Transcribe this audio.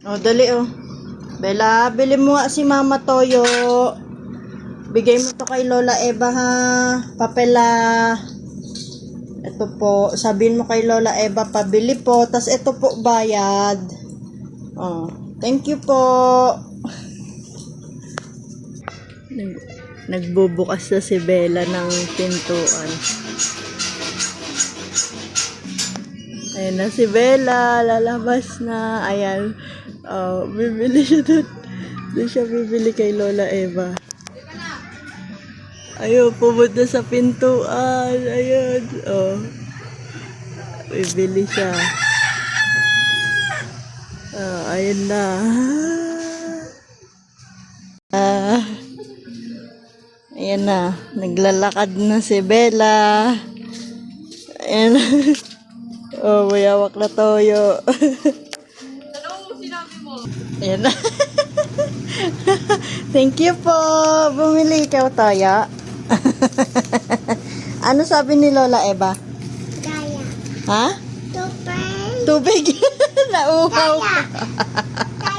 Oh, dali oh. Bella, bili mo nga si Mama Toyo. Bigay mo to kay Lola Eva ha. Papela. Ito po. Sabihin mo kay Lola Eva, pabili po. Tas ito po, bayad. Oh, thank you po. Nagbubukas na si Bella ng pintuan. Ayan na si Bella. Lalabas na. Ayan. Oh, bibili siya doon. Doon siya bibili kay Lola Eva. Ayun, pumunta sa pintuan. Ayun. Oh. Bibili siya. Oh, ayun na. Ayan na. Naglalakad na si Bella. Ayan na. Oh, mayawak na toyo. Ayan na. Thank you po. Bumili ikaw toyo. Ano sabi ni Lola Eva? Kaya. Ha? Tupay. Tubig. Nauhaw. Kaya.